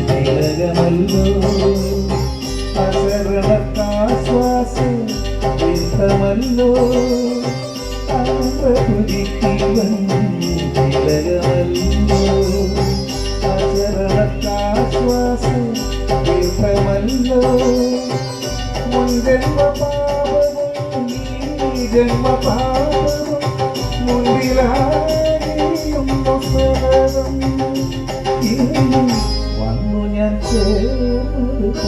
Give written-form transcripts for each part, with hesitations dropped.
തിലകമല്ലോ അസരണത്താശ്വാസം തീർത്ഥമല്ലോ ആനന്ദപുരിക്കീവൻ തിലകമല്ലോ അസരണത്താശ്വാസം തീർത്ഥമല്ലോ മുൻജന്മ പാപവും ഈ ജന്മ പാപവും മുൻപിലായിരുന്നു സകലം വന്നു ഞാൻ ചേർന്നത്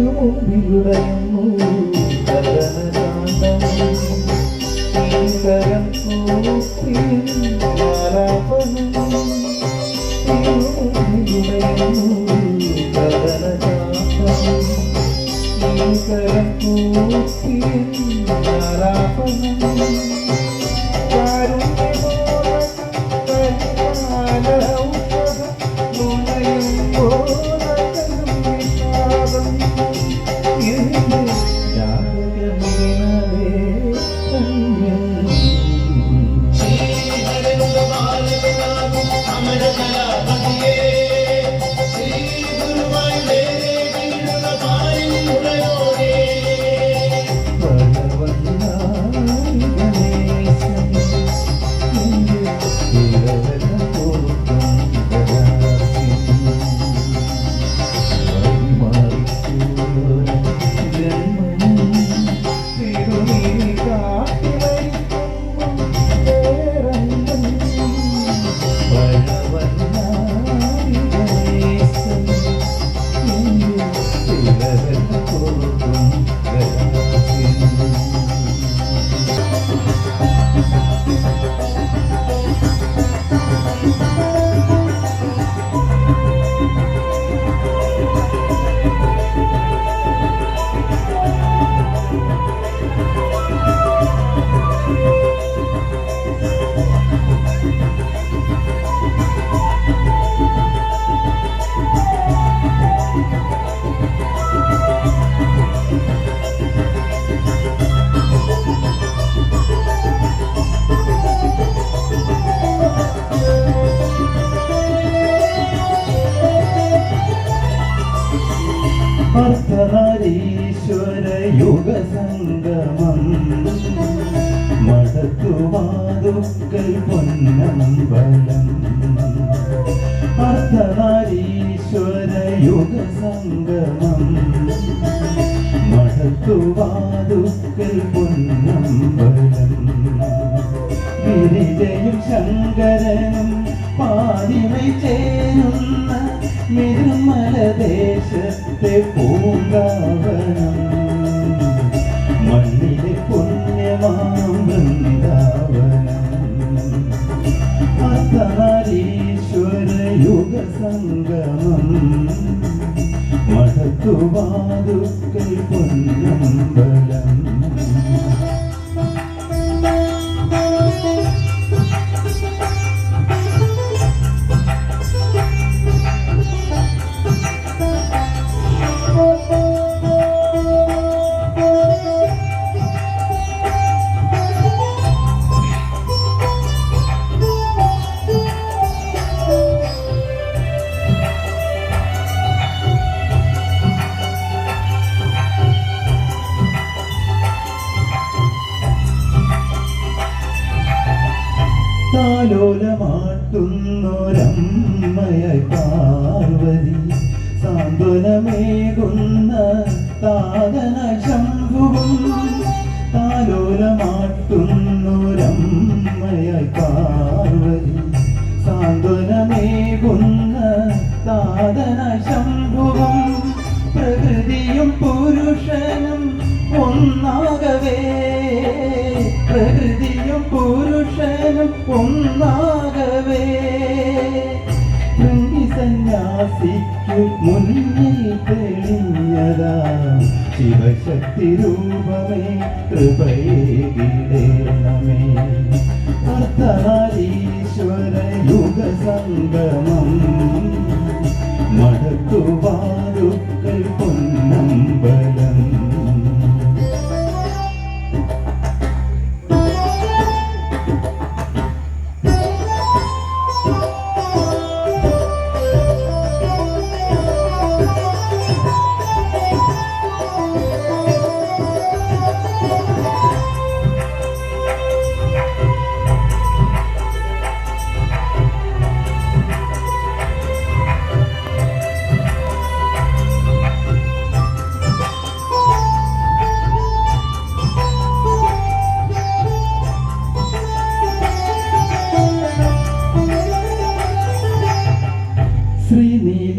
തിരുമുമ്പിലുടയുന്നു കലനകാന്തം കരം കൂപ്പിയാലാപനം തിരുമുമ്പിലുടയുന്നു കലനകാന്തം കരം കൂപ്പിയാലാപനം ഈശ്വരയുഗ സംഗമം മടക്കുവാതുക്കൽ പൊന്നമ്പലം അർദ്ധനാരീശ്വരയുഗ സംഗമം മടക്കുവാതുക്കൽ പൊന്നമ്പലം ഗിരിജയും ശങ്കരനും പാതിമൈ ചേരുന്ന നിർമ്മലദേശത്തെ പൂങ്കാവനം മണ്ണിലെ പുണ്യമാം വൃന്ദാവനം അർദ്ധനാരീശ്വരയുഗ സംഗമം മടക്കുവാതുക്കൽ പൊന്നമ്പലം താലോലമാട്ടുന്നൊരമ്മയായി പാർവതി സാന്ത്വനമേകുന്ന താതന ശംഭുവും താലോലമാട്ടുന്നൊരമ്മയായി പാർവതി സാന്ത്വനമേകുന്ന താതന ശംഭുവും പ്രകൃതിയും പുരുഷനും ഒന്നാകവേ പ്രകൃതിയും പുരുഷനും ഒന്നാകവേ സന്യാസിക്കു മുന്നിൽ തെളിഞ്ഞതാ ശിവശക്തി രൂപമേ കൃപയേകിടേണമേ അർദ്ധനാരീശ്വര യുഗ സംഗമം മടക്കുവാരുക്കൾ പൊന്നമ്പലം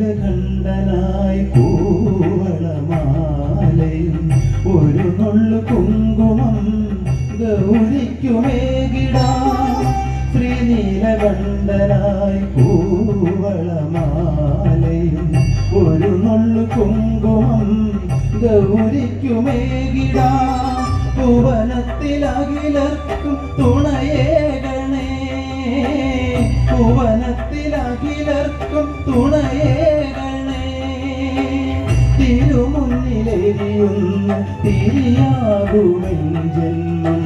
ശ്രീനീലകണ്ഠനായി കൂവളമാലയും ഒരു നുള്ളു കുങ്കുമം ഗൗരിക്കുമേകിടാം ശ്രീനീലകണ്ഠനായി കൂവളമാലയും ഒരു നുള്ളു കുങ്കുമം ഗൗരിക്കുമേകിടാം ഭുവനത്തിലകിലർക്കും തുണയേകണേ ഭുവനത്തിലകിലർക്കും തുണയേകണേ തിരുമുന്നിലെരിയുന്ന തിരിയാകുമെൻ ജന്മം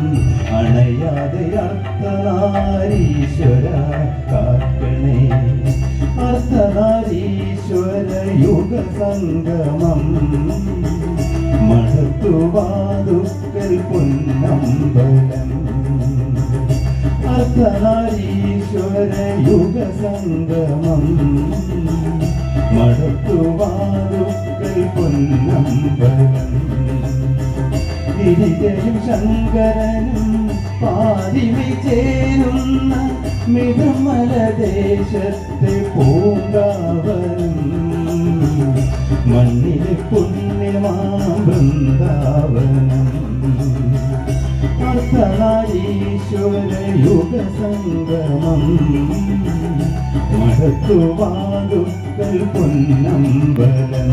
അണയാതെ അർദ്ധനാരീശ്വര കാക്കണേ അർദ്ധനാരീശ്വര യുഗ സംഗമം മടത്തുവാതുക്കൽ പൊന്നമ്പലം അർദ്ധനാരീശ്വര യുഗ സംഗമം മടത്തുവാതുക്കൽ പൊന്നമ്പലം ഗിരിജയും ശങ്കരനും പാതിമി ചേരുന്ന മിഥുമലദേശത്തെ പൂങ്കാവനും മണ്ണിലെ പുണ്യമാം വൃന്ദാവനം അർദ്ധനാരീശ്വര യുഗ സംഗമം മടത്തുവാതുക്കൽ പൊന്നമ്പലം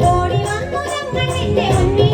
ഓടി വന്നു ഞങ്ങൾ നിന്റെ മുന്നിൽ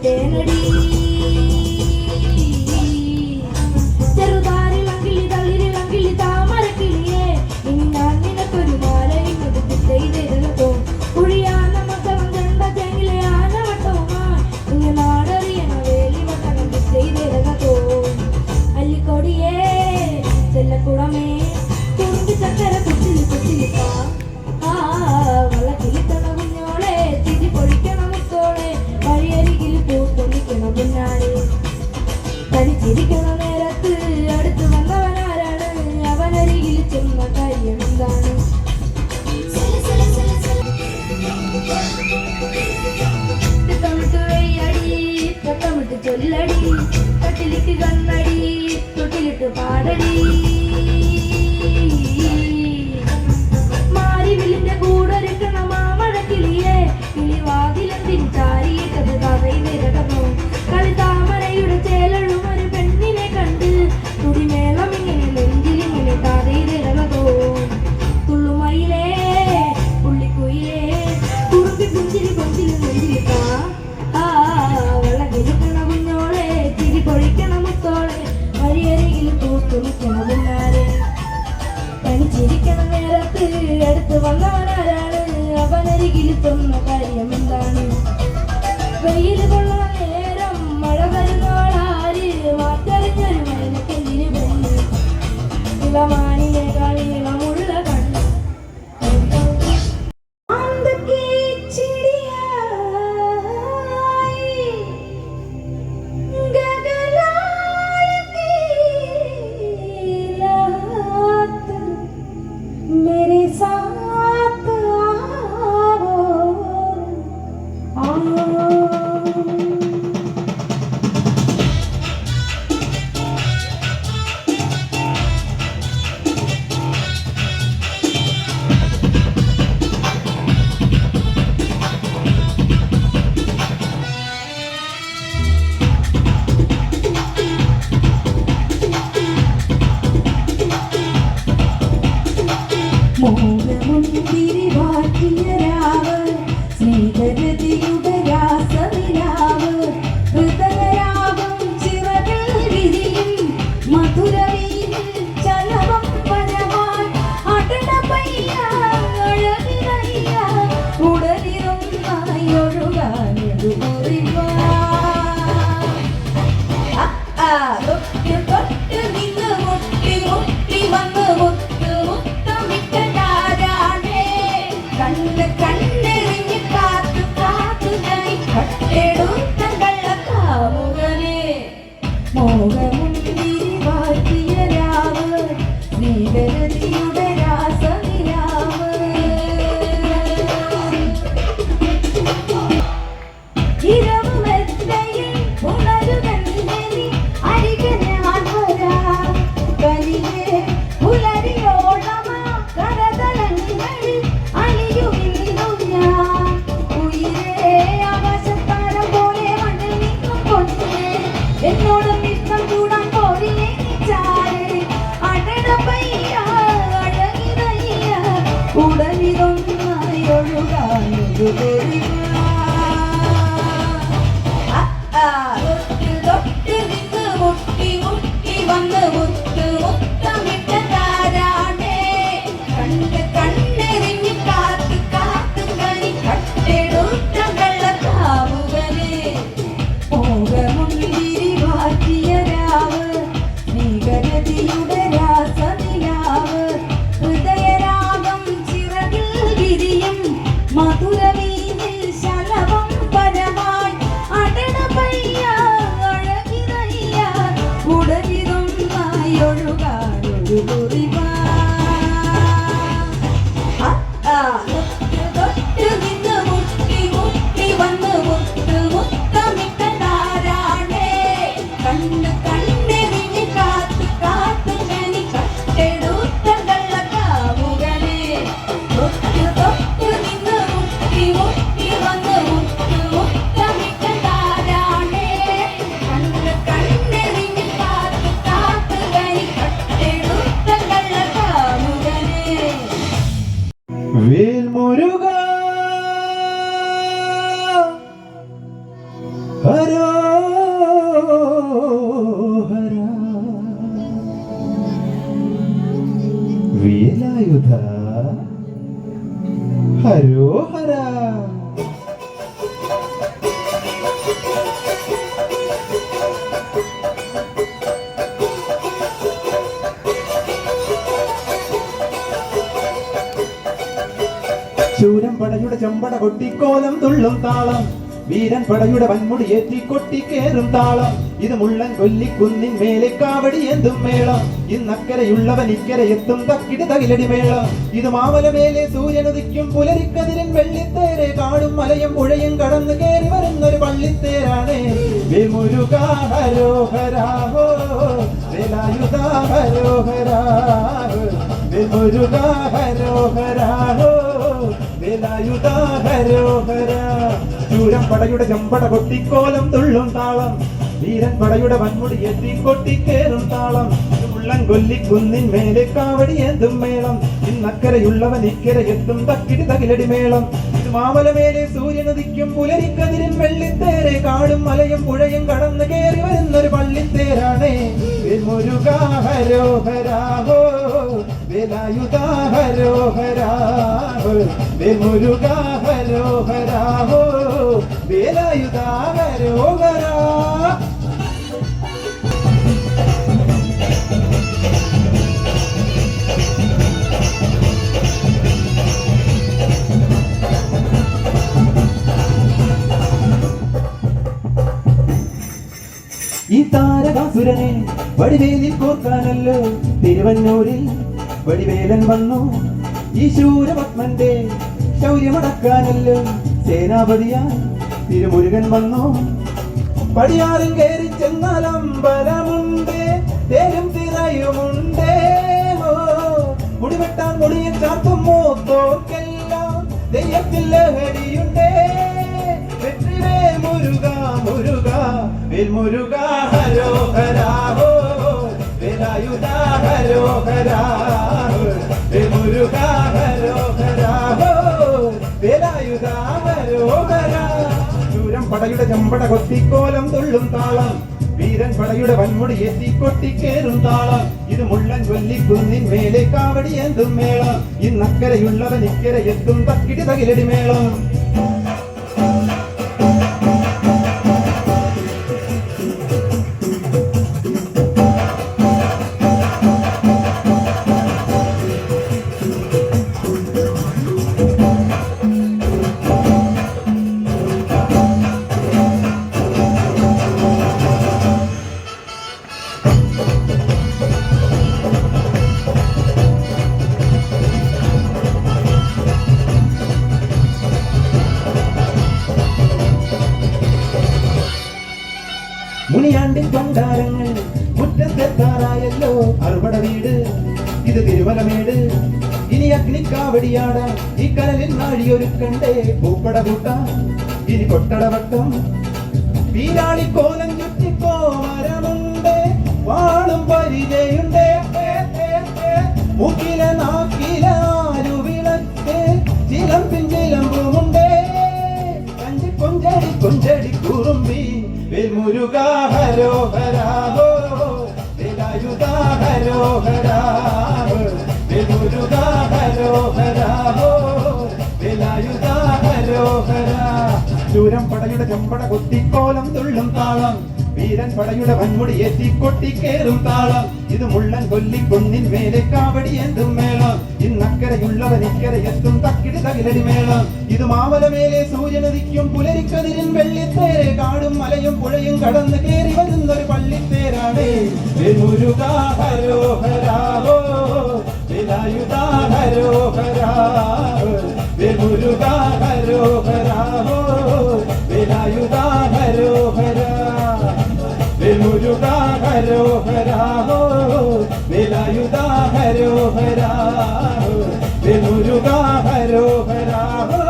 തേനടി ചെറുതാരിളങ്കിളി തള്ളിരിളങ്കിളി താമരക്കിളിയെ ഇനി ഞാൻ നിനക്കൊരു മാല ഇങ്ങോട്ട് ചെയ്തോ കുഴിയാന മക്കളും കണ്ട തെങ്ങിലെ ആനവട്ടവുമാ ഇങ്ങ നാടറിയണ വേലി വട്ടണം ചെയ്തോ അല്ലിക്കൊടിയേ ചെല്ലക്കുടമേ തുറുമ്പി ചക്കര കുച്ചിലി കുച്ചിലിപ്പാ വളക്കിളിത്തണ കുഞ്ഞോളെ തിരി പൊഴിക്കണം മുത്തോളെ വഴിയരികിൽ പൂത്തൊലിക്കണം കുഞ്ഞാളെ തനിച്ചിരിക്കണ നേരത്ത് അടുത്ത് വന്നവനാരാണ് അവനരികിൽ ചെന്ന കാര്യം എന്താണ് തമിട്ട് വെയ്യടി തമിട്ട് ചൊല്ലടി കട്ടിലിക്ക് കണ്ണടി തൊട്ടിലിട്ട് പാടടി മാരിവിലിന്റെ കൂടൊരുക്കണ മാമഴക്കിളിയെ കിളിവാതിലെന്തിൻ ചാരിയിട്ടത് കഥയിൽ നിരകണോ കളി താമരയുടെ ചേലഴും ഒരു പെണ്ണിനെ കണ്ട് തുടിമേളം ഇങ്ങനെ നെഞ്ചിലിങ്ങനെ കഥയിൽ ഇറങ്ങതോ തുള്ളുമയിലേ പുള്ളിക്കുയിലേ കുറുമ്പി പുഞ്ചിരി കൊഞ്ചിരി നെഞ്ചിലിട്ടാ വെള്ളകിരിക്കണ കുഞ്ഞോളെ തിരി പൊഴിക്കണ മുത്തോളെ വഴിയരികിൽ പൂത്തുളിക്കണ കുഞ്ഞാരെ തനിച്ചിരിക്കണ നേരത്ത് അടുത്ത് വന്നവനാരാണ് അവനരികിൽ തൊന്ന കാര്യം എന്താണ് വെയിൽ കൊള്ളണ നേരം മഴ വരുന്നോളാര് മാറ്ററിഞ്ഞൊരു മൈനക്കെന്തിന് പെണ്ണ് ഇളമാനിനെ കളിളമുള്ള കണ്ണ് मेरे साथ മോഹമുന്തിരി വാറ്റിയ രാവ് സ്നേഹരതിയുടെ രാസനിലാവ് ഹൃദയരാഗം ചിറകിൽ വിരിയും മധുരവീതിൽ ചലവം വരവാൻ അടടപയ്യ അഴകിനയ്യ ഉടലിരുന്നായി ഒഴുകാനൊരു മുറിവാ തൊട്ട് തൊട്ട് നിന്ന് മുട്ടി മുട്ടി വന്ന് മുത്ത് മുത്തമിട്ട് കണ്ണ് കണ്ണെറിഞ്ഞ് കാത്തു കാത്തു ഞാൻ കട്ടെടുത്ത കള്ളക്കാമുകനെ മോഹമുന്തിരി വാറ്റിയ രാവ് സ്നേഹരതിയുടെ രാസനിലാവ് ഇരവുമെത്തയിൽ ഉണരുകന്നെ അരികെ ഞാൻ വരാം കനിയെ പുലരിയോളമാ കരതലങ്ങളിൽ എന്നോടും ഇഷ്ടം കൂടാൻ പോരില്ലേ ചാരെ അടടപ്പയ്യ അഴകിതയ്യ ഉടലിതൊന്നായി ഒഴുകാനൊരു തൊട്ട് നിന്ന് മുട്ടി മുട്ടി വന്ന് മുത്ത് മുത്തമിട്ട താരാണേ കണ്ണ് കണ്ണെറിഞ്ഞ് കാത്ത് കാത്ത് കണി കട്ടെടുത്ത കള്ളക്കാമുകനെ മോഹമുന്തിരി വാറ്റിയ രാവ് സ്നേഹരതിയുടെ രാസനിലാവ് ഹൃദയരാഗം ചിറകിൽ വിരിയും മധുരവീതിൽ വേലായുധ ഹരോഹര. ശൂരൻ പടയുടെ ചെമ്പട കൊട്ടിക്കോലം തുള്ളും താളം, വീരൻ പടയുടെ വൻമുടി ഏറ്റി കൊട്ടിക്കേറും താളം. ഇത് മുള്ളൻ കൊല്ലിക്കുന്നിൻ മേലെ കാവടി എന്തും മേളം, ഇന്നക്കരയുള്ളവൻ ഇക്കരെ എത്തും തക്കിടി തകിലടി മേളം. ഇത് മാമലമേലെ സൂര്യനുദിക്കും പുലരിക്കതിരൻ വെള്ളിത്തേരെ കാടും മലയും പുഴയും കടന്നു കയറി വരുന്നൊരു പള്ളിത്തേരാണ്. വേൽമുരുകാ ഹരോഹരാ ഹോ, വേലായുധാ ഹരോഹരാ, വേൽമുരുകാ ഹരോഹരാ ഹോ, വേലായുധാ ഹരോഹരാ. ശൂരൻ പടയുടെ ചെമ്പട കൊട്ടിക്കോലം തുള്ളും താളം, വീരൻ പടയുടെ വൻമുടി എത്തി കൊട്ടിക്കേറും താളം. മുള്ളൻ കൊല്ലിക്കുന്നിൻ മേലെ കാവടി എന്തും മേളം, ഇന്നക്കരയുള്ളവൻ ഇക്കരെ എത്തും തക്കിടി തകിലടി മേളം. ഇത് മാമലമേലെ സൂര്യനുദിക്കും പുലരിക്കതിരിൻ വെള്ളിത്തേരെ കാടും മലയും പുഴയും കടന്നു കയറി വരുന്നൊരു പള്ളിത്തേരാണ്. വേൽമുരുകാ ഹരോഹരാ ഹോ, വേലായുധാ ഹരോഹരാ, വേൽമുരുകാ ഹരോഹരാ ഹോ, വേലായുധാ ഹരോഹരാ. ഈ താരകാസുരനെ വടിവേലിൽ കോർക്കാനല്ലോ തിരുവന്നൂരിൽ വടിവേലൻ വന്നു. ഈ ശൂരപത്മന്റെ ശൗര്യമടക്കാനല്ലോ സേനാപതിയായി തിരുമുരുകൻ വന്നു. പടിയാറും കയറി ചെന്നാൽ അമ്പലമുണ്ട്, തേരും തിറയുമുണ്ട്. മുടിവെട്ടാൻ മുടിയെ ചാർത്തും മൂത്തോർക്കെല്ലാം ദൈവത്തിൽ ലഹരിയുണ്ട്. വെற்றிവേ മുരുകാ മുരുകാ, വേൽമുരുകാ ഹരോഹരാ ഹോ, വേലായുധാ ഹരോഹരാ, വേൽമുരുകാ ഹരോഹരാ ഹോ, വേലായുധാ ഹരോഹരാ. ശൂരൻ പടയുടെ ചെമ്പട കൊത്തിക്കോലം തുള്ളും താളം, വീരൻ പടയുടെ വൻമുടി എത്തി കൊട്ടിക്കേറും താളം. ഇത് മുള്ളൻ കൊല്ലിക്കുന്നിൻ മേലെ കാവടി എന്തും മേളം, ഇന്നക്കരയുള്ളവൻ ഇക്കരെ എത്തും തക്കിടി തകിലടി മേളം. മുനിയാണ്ടിൻ കൊണ്ടാരങ്ങൾ മുറ്റത്തെത്താറായല്ലോ അറുപട വീട്, ഇത് തിരുവലമേട്. ഇനി അഗ്നിക്കാവടിയാട ഈ കനലിൽ നാഴിയൊരുക്കണ്ടേ പൂപ്പട കൂട്ടാം ഇനി കൊട്ടടവട്ടം. വീരാളിക്കോലം ചുറ്റിക്കോ മരമുണ്ട്, വാളും പരിചയുണ്ട്. മുക്കില നാക്കില ആരുവിളക്ക് ചിലമ്പിൻ ചിലമ്പുമുണ്ട്. കഞ്ചി കൊഞ്ചടി കൊഞ്ചടി കുറുമ്പി, വേൽമുരുകാ ഹരോഹരാ ഹോ, വേലായുധാ ഹരോഹരാ, വേൽമുരുകാ ഹരോഹരാ ഹോ, വേലായുധാ ഹരോഹരാ. ശൂരൻ പടയുടെ ചെമ്പട കൊത്തിക്കോലം തുള്ളും താളം, വീരൻ പടയുടെ വൻമുടി എത്തി കൊട്ടിക്കേറും താളം. ഇത് മുള്ളൻ കൊല്ലിക്കുന്നിൻ മേലെ കാവടി എന്തും മേളം, ഇന്നക്കരയുള്ളവൻ ഇക്കരെ എത്തും തക്കിടി തകിലടി മേളം. ഇത് മാമലമേലെ സൂര്യനുദിക്കും പുലരിക്കതിരിൻ വെള്ളിത്തേരെ കാടും മലയും പുഴയും കടന്നു കയറി വരുന്നൊരു പള്ളിത്തേരാണ്. വേൽമുരുകാ ഹരോഹരാ ഹോ, വേലായുധാ ഹരോഹരാ, വേൽമുരുകാ ഹരോഹരാ ഹോ, വേലായുധാ ഹരോഹരാ, വേൽമുരുകാ ഹരോഹരാ ഹോ, വേലായുധാ ഹരോഹരാ, വേൽമുരുകാ ഹരോഹരാ ഹോ,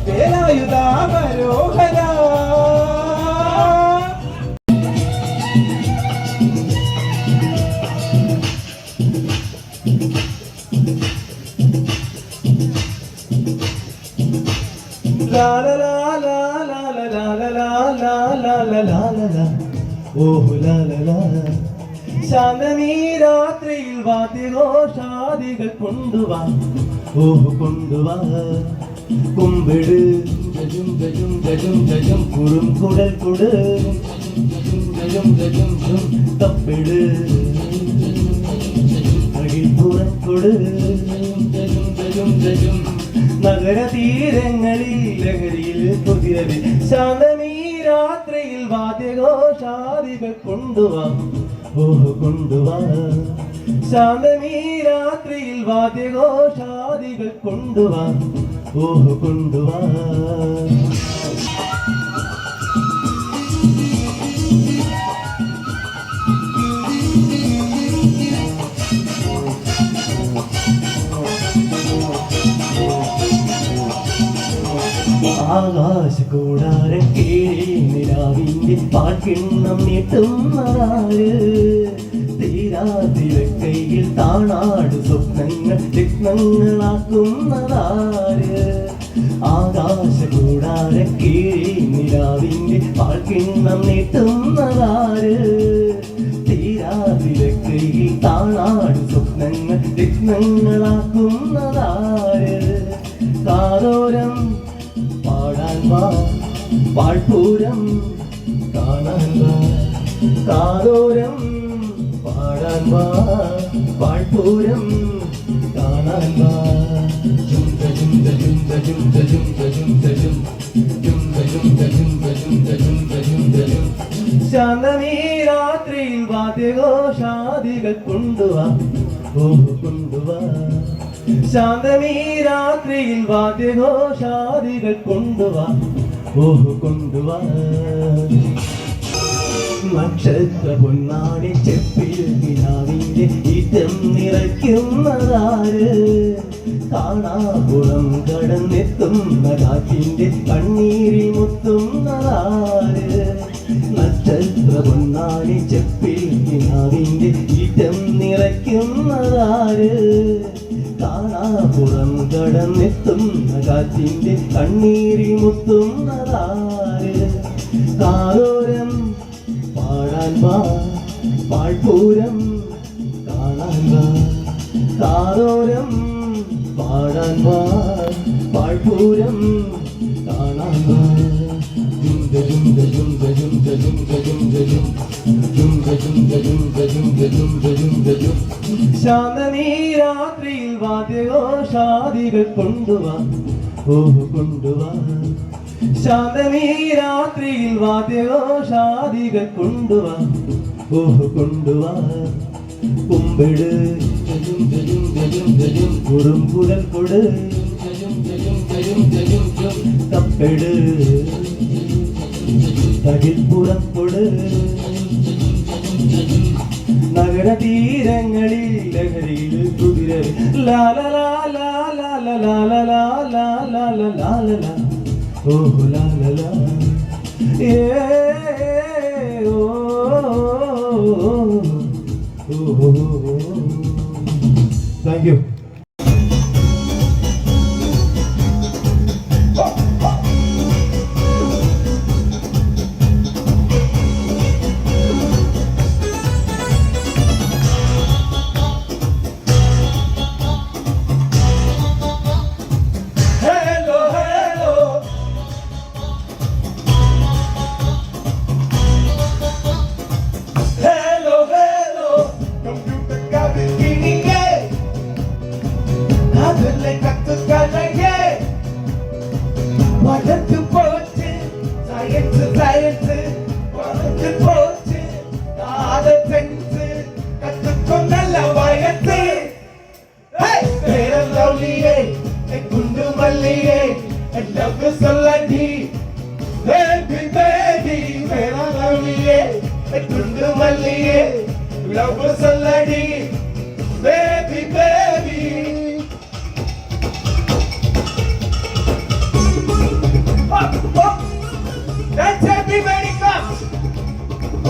വേലായുധാ ഹരോഹരാ. La la la la la la la la la la la la la la, oh la la la. ശാന്തമീ രാത്രിയിൽ വാദ്യഘോഷാദികൾ കൊണ്ടുവാ ഓഹ് കൊണ്ടുവാ കുമ്പിട് ഗജും ഗജും ഗജും ഗജും കുറും കുടൽ കുട് ഗജും ഗജും ഗജും തപ്പിട് അകിൽപ്പുറം കൊട് ഗജും ഗജും ഗജും നഗര തീരങ്ങളിൽ ലഹരിയിൽ കുതിരവി ശാന്തമീ രാത്രിയിൽ വാദ്യഘോഷാദികൾ കൊണ്ടുവാ ഓഹ് കൊണ്ടുവാ ശാന്തമീ രാത്രിയിൽ വാദ്യഘോഷാദികൾ കൊണ്ടുവാ ഓഹ് കൊണ്ടുവാ ആകാശകൂടാരം കീഴിൽ നിലാവിന്റെ പാൽക്കിണ്ണം നീട്ടുന്നതാര് തീരാതിരക്കൈയിൽ താണാട് സ്വപ്നങ്ങൾ രത്നങ്ങളാക്കുന്നതാര് ആകാശകൂടാരം കീഴിൽ നിലാവിന്റെ പാൽക്കിണ്ണം നീട്ടുന്നതാര് തീരാതിരക്കൈയിൽ താണാട് സ്വപ്നങ്ങൾ രത്നങ്ങളാക്കുന്നതാര് കാതോരം പാടാൻ വാ പാഴ്പൂരം കാണാൻ വാ കാതോരം പാടാൻ വാ പാഴ്പൂരം കാണാൻ വാ ജും ജും ജും ജും ജും ജും ജും ജും ജും ജും ജും ജും ജും ജും ശാന്തമീ രാത്രിയിൽ വാദ്യഘോഷാദികൾ കൊണ്ടുവാ ഓഹ് കൊണ്ടുവാ ശാന്തമീ രാത്രിയിൽ വാദ്യഘോഷാദികൾ കൊണ്ടുവാ ഓഹ് കൊണ്ടുവാ നക്ഷത്ര പൊന്നാണി ചെപ്പിൽ കിനാവിന്റെ ഈറ്റം നിറയ്ക്കുന്നതാര് കാണാപുറം കടന്നെത്തുന്ന കാറ്റിന്റെ കണ്ണീരിൽ മുത്തുന്നതാര് നക്ഷത്ര പൊന്നാണി ചെപ്പിൽ കിനാവിന്റെ ഈറ്റം നിറയ്ക്കുന്നതാര് കാണാപുറം കടന്നെത്തുന്ന കാറ്റിന്റെ കണ്ണീരിൽ മുത്തുന്നതാര് കാതോരം പാടാൻ വാ പാഴ്പൂരം കാണാൻ വാ കാതോരം പാടാൻ വാ പാഴ്പൂരം കാണാൻ വാ ജും ജും ജും ജും ജും ജും ജും ജും ജും ജും ജും ജും ജും ജും ശാന്തമീ രാത്രിയിൽ വാദ്യഘോഷാദികൾ കൊണ്ടുവാ ഓഹ് കൊണ്ടുവാ ശാന്തമീ രാത്രിയിൽ വാദ്യഘോഷാദികൾ കൊണ്ടുവാ ഓഹ് കൊണ്ടുവാ കുമ്പിട് ഗജും ഗജും ഗജും ഗജും കുറും കുടൽ കൊട് ഗജും ഗജും ഗജും ഗജും ഗജും തപ്പിട് തകിൽപ്പുറം കൊട് നഗര തീരങ്ങളിൽ ലഹരിയിൽ കുതിര ലാല ലാല ലാല ലാല ലാല ലാല ലാല ഓഹ് ലാല ലാ ഏ ഓ താങ്ക് യു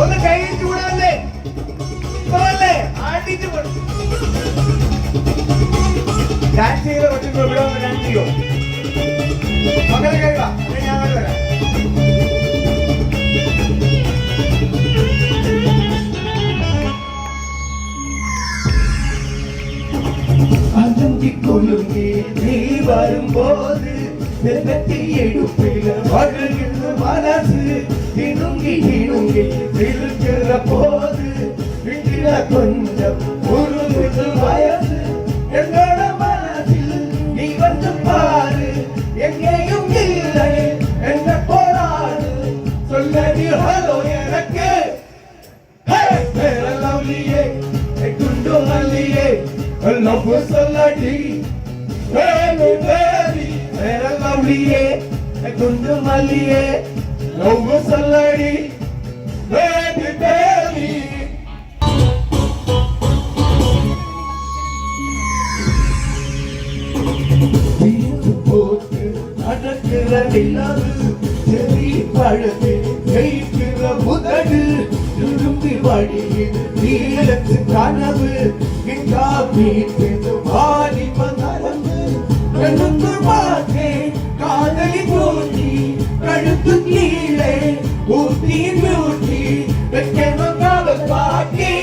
ഒന്ന് കൈ ചൂടല്ലേ ഡാൻസ് ചെയ്ത് പറ്റുമ്പോൾ ഇവിടെ ഒന്ന് ഡാൻസ് ചെയ്യോ മകളെ കഴിവാ ഞാൻ വരാം அழுங்கி குலுங்கி நீ வரும்போது வெள்ளத்தி எடுப்பில வழுகின்ற மனசு இணுங்கி இணுங்கி இருக்கிற போது வீட்டில கொஞ்சம் உருகுது வயசு எங்களோட மனசில் நீ வந்து பாரு எங்கேயும் இல்லை என்ன போராடு சொல்லி ஹலோ எனக்கு லவ்லியே குண்டு மல்லியே லவ் சொல்லடி baby baby வேற லவ்லியே குண்டு மல்லியே லவ் சொல்லடி baby baby வீட்டு போட்டு நடக்கிற நிலவு செறி பழகு ஜெயிக்கிற முதடு திரும்பி வழியில் நீளத்து கனவு இங்கா வீட்டு வாலிப நடந்து கண்ணுக்கு பார்த்தேன் காதலி பூட்டி கழுத்து கீழே ஊட்டி ஊட்டி வெக்கமாக பாட்டி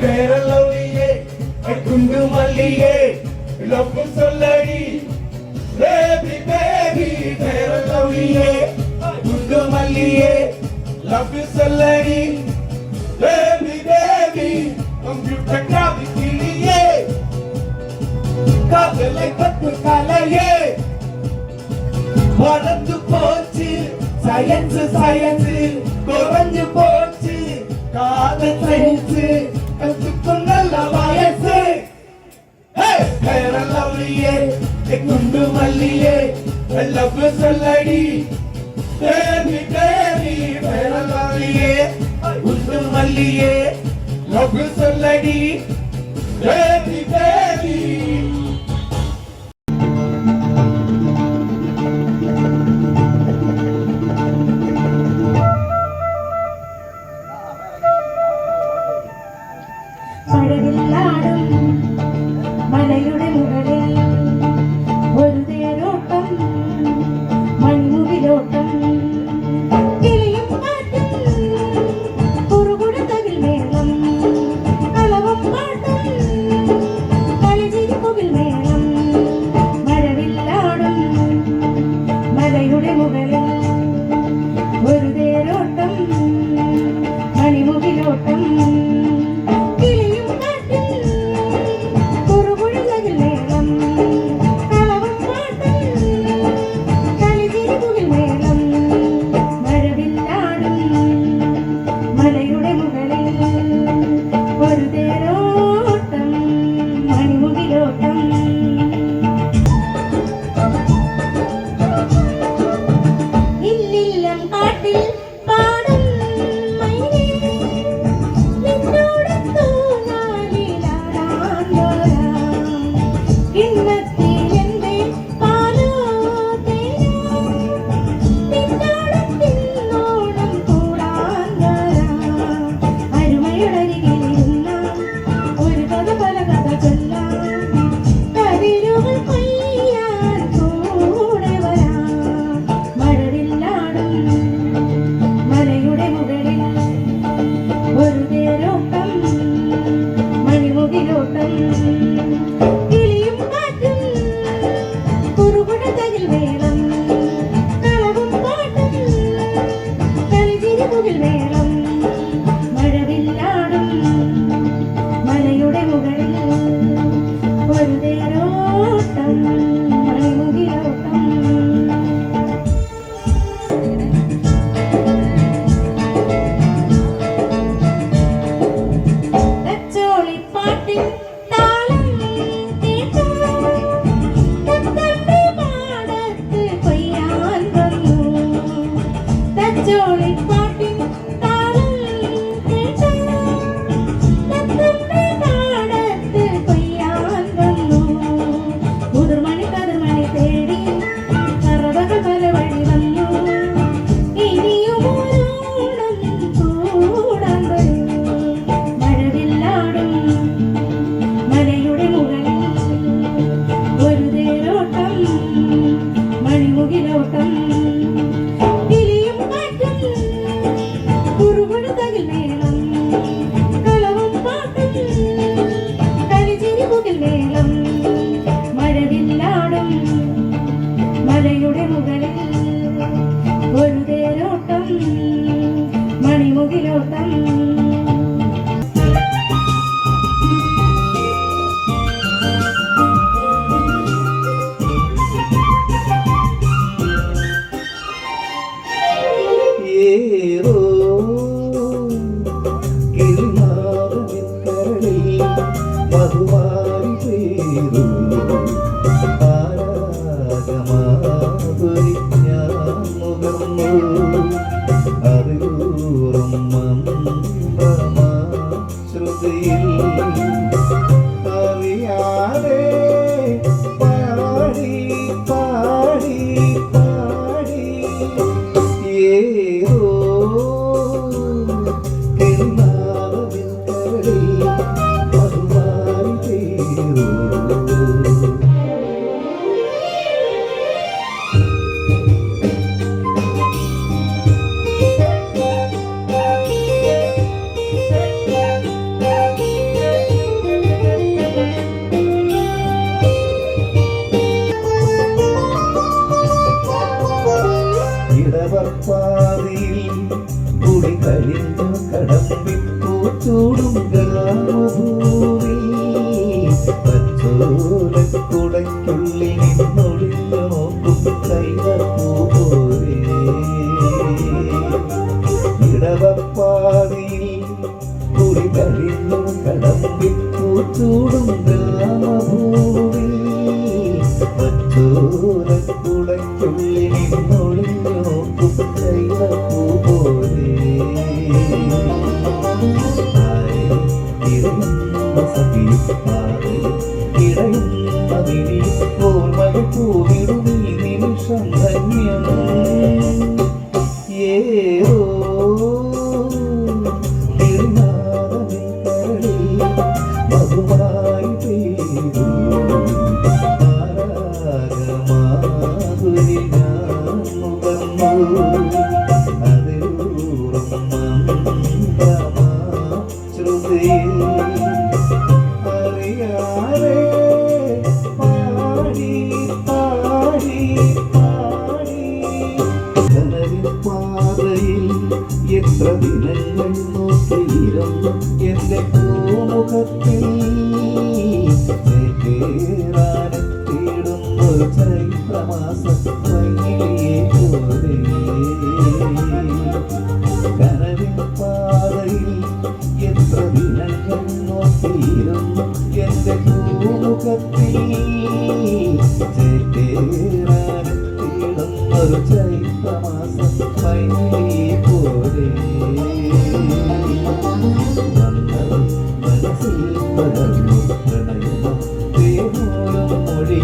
வேற லவ்லியே குண்டு மல்லியே லவ் சொல்லடி baby baby வேற லவ்லியே குண்டு மல்லியே லவ் சொல்லடி baby baby கம்ப்யூட்டர் கிராஃபிக்கிலேயே காதலை கற்று கலையே மறந்து போச்சு சயன்ஸ் சயன்ஸ் குறைஞ்சு போச்சு காதல் சயின்ஸ் கற்றுக்கும் நல்ல வயசு வேற லவ்லியே குண்டு மல்லியே லவ் சொல்லடி baby baby வேற லவ்லியே குண்டு மல்லியே லவ் சொல்லடி baby baby പടവില്ലാടും മലയുടെ മുകളിൽ ഒരു തേരോട്ടം മൺമുകിലോട്ടം കിളിയും പാട്ടും കുറുകുട തകിൽ മേളം കളവും പാട്ടും കളിചിരി പുകിൽ മേളം മഴവില്ലാടും മലയുടെ മുകളിൽ ഒരു തേരോട്ടം മണിമുകിലോട്ടം ചൂടും ഗ്രാമഭൂവിൽ മറ്റോരക്കുളയ്ക്കുള്ളിൽ നിന്നൊളിഞ്ഞു നോക്കും കൈതപ്പൂ പോലെ പൂവിടുമീ നിമിഷം ധന്യം ഏതോ മധുമായി പെയ്തു മാരാഗമാധുരി ഞാൻ നുകർന്നു അതിലൂറും മന്ത്രമാ ശ്രുതിയിൽ അറിയാതെ പാടി പാടി പാടി കനവിൻ പാതയിൽ എത്ര ദിനങ്ങൾ നോക്കിയിരുന്നു എന്റെ പൂമുഖത്തിൽ ചേരാനെത്തിയിടുന്നൊരു ചൈത്രമാസം വൈകിളിയെ പോലെ കനവിൻ പാതയിൽ എത്ര ദിനങ്ങൾ നോക്കിയിരുന്നു എന്റെ പൂമുഖത്തിൽ ചേരാനെത്തിയിടുന്നൊരു ചൈത്രമാസം വൈകിളിയെ പോലെ മനസ്സിൽ പകർന്നു പ്രണയമം തേനോരം മൊഴി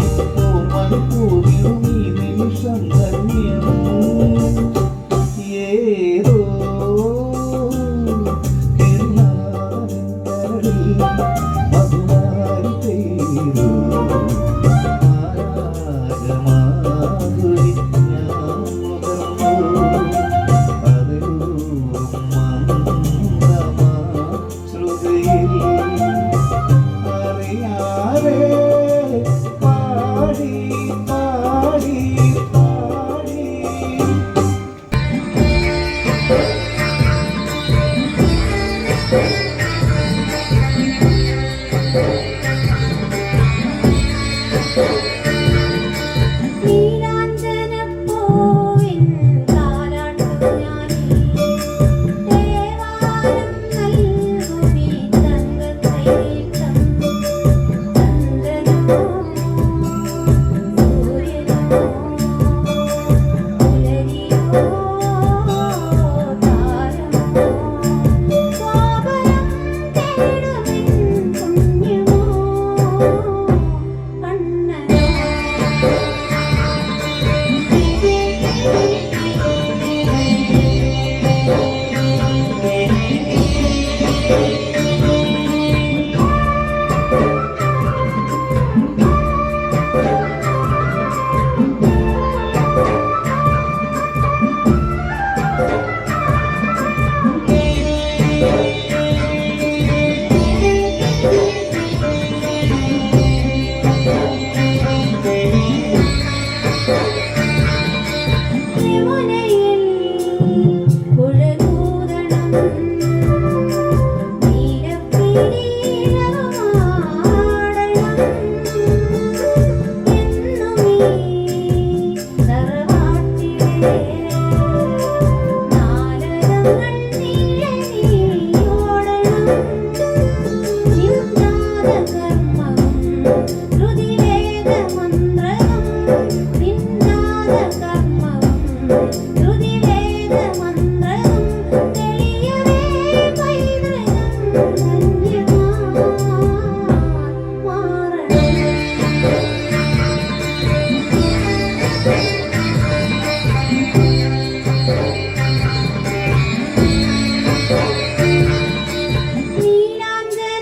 പൂവിടും ഈ നിമിഷം ധന്യം ഏതോ മധുമായി പെയ്തു മാരാഗമാധുരി ഞാൻ നുകർന്നു അതിലൂറും മന്ത്രമാ ശ്രുതിയിൽ അറിയാതെ പാടി പാടി പാടി നീലാഞ്ജനപ്പൂവിൻ താരാട്ടുഞാനിൽ ദേവാരം നൽകുമീ തങ്കക്കൈനീട്ടം. ചന്ദ്രനോ സൂര്യനോ പുലരിയോ താരമോ സ്വാപരം തേടുമെൻ പുണ്യമോ കണ്ണനോ. യമുനയിൽ കുഴലൂതണം നീലപ്പിരീണമാടണം എന്നുമീ തറവാട്ടിലെ നാലകങ്ങൾ നീളനീയോടണം നിന്നാദകർമ്മവും ശ്രുതിവേദമന്ത്രവും നിന്നാദകർമ്മവും ശ്രുതിവേദമന്ത്രവും തെളിയവേ പൈതൃകം ധന്യമായി മാറണം.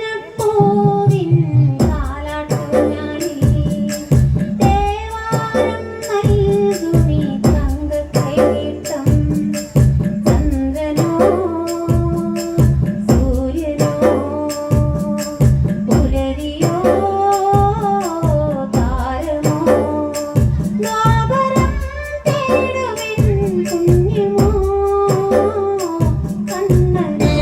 നീലാഞ്ജനപ്പൂവിൻ താരാട്ടുഞാനിൽ ദേവാരം നൽകുമീ തങ്കക്കൈനീട്ടം. ചന്ദ്രനോ സൂര്യനോ പുലരിയോ താരമോ സ്വാപരം തേടുമെൻ പുണ്യമോ കണ്ണനോ.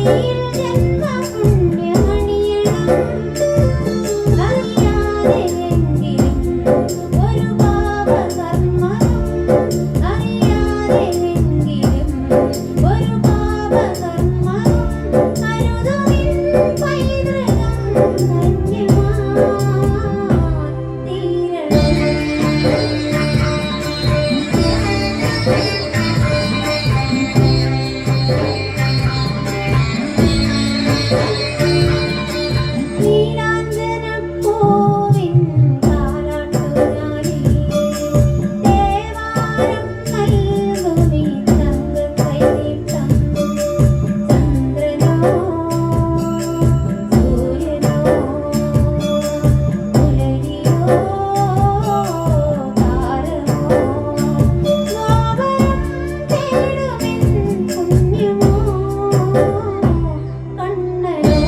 ഭൂമിയിൽ ജന്മപുണ്യമണിയണം അറിയാതെയെങ്കിലും ഒരു പാപകർമ്മവും അറിയാതെയെങ്കിലും ഒരു പാപകർമ്മവും അരുതുമിൻ പൈതൃകം ധന്യമായി നീരാഞ്ജനപ്പൂവിൻ താരാട്ടുനാടി ദേവാരം നൽകുമീ തങ്കക്കൈനീട്ടം ചന്ദ്രനോ സൂര്യനോ പുലരിയോ താരമോ ഗോപുരം തേടുമെൻ പുണ്യമോ കണ്ണനോ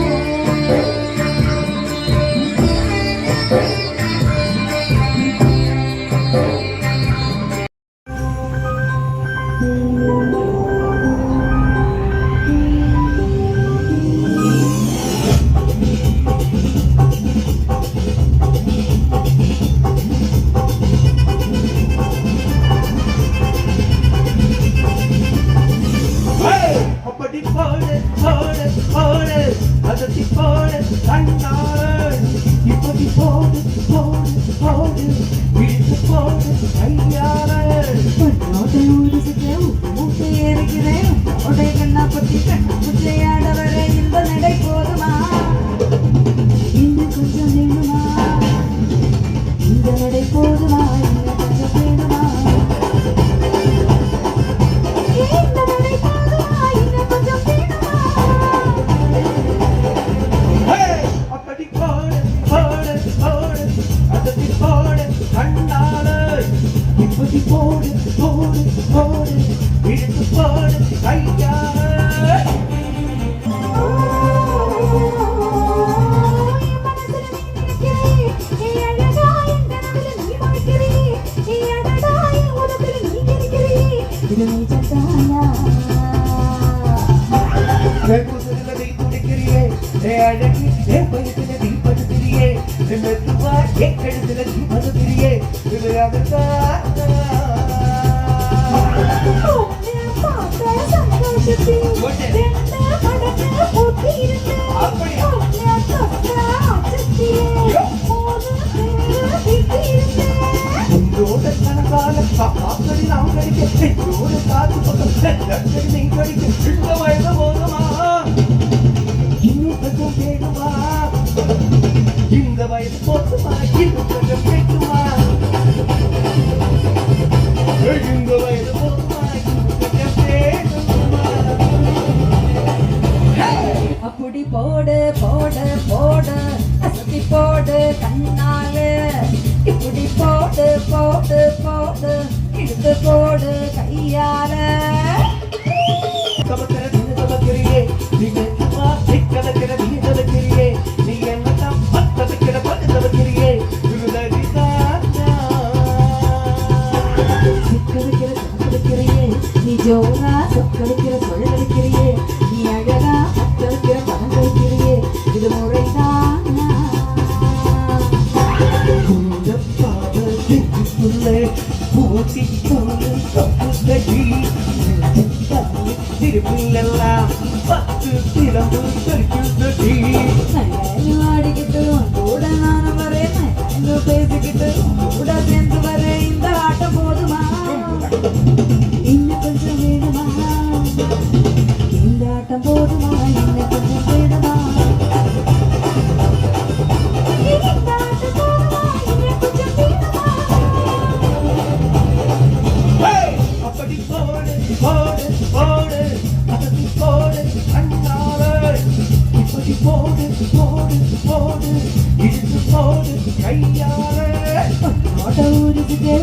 அப்படி போடு போடு போடு அதட்டி போடு கண்ணால் இப்படி போடு போடு போடு விழித்து போடு கையால் அப்படி போடு போடு போடு அதட்டி போடு கண்ணால் இப்படி போடு போடு போடு விழித்து போடு கையால் குதிரை துடிக்கிறியே அழகி பயிற்சில நீ படுத்திரியே மெதுவா கழுத்துல நீ படுத்திரியே இது அதுதான் உங்களோட கணக்கால காப்படி நாம் கடிக்க என்னோட காத்து பக்கம் நீ கடிக்க இந்த வயது போதுமா இன்னும் கொஞ்சம் கேடுமா இந்த வயது போதுமா இன்னும் கொஞ்சம் கேட்குமா இந்த வயது போதுமா இன்னும் கொஞ்சம் கேட்குமா அப்படி போடு போடு போடு அசத்தி போடு கண்ணாலே இப்படி போடு போடு போடு இழுத்து போடு கையால சமக்கிறியே நீ மெதுவா கலக்கிற நீ கலக்கிறியே நீ என்னதான் பத்ததுக்கிற பத்து தவக்கிறியே சொக்கடிக்கிற நீ ஜோரா சொக்கடிக்கிற சொல்லடிக்கிறியே நீ அழகா அத்தடிக்கிற பணம் கழிக்கிறியே இது முறைதான் பூட்டி போது தப்புதடி திருப்பிலெல்லாம் பத்து திறந்து தெரிக்குதடி ஆடிக்கிட்டு கூட நானும் வரேன் பேசிக்கிட்டு கூட சேர்ந்து வரேன் இந்த ஆட்டம் போதுமா இன்னும் கொஞ்சம் வேணுமா இந்த ஆட்டம் போதுமா இன்னும் கொஞ்சம் வேணுமா அப்படி போடு போடு போடு அதற்கு போடு கண்ணால் இப்படி போடு போடு போடு இழுத்து போடு கையால் ஆட்ட ஊருக்கு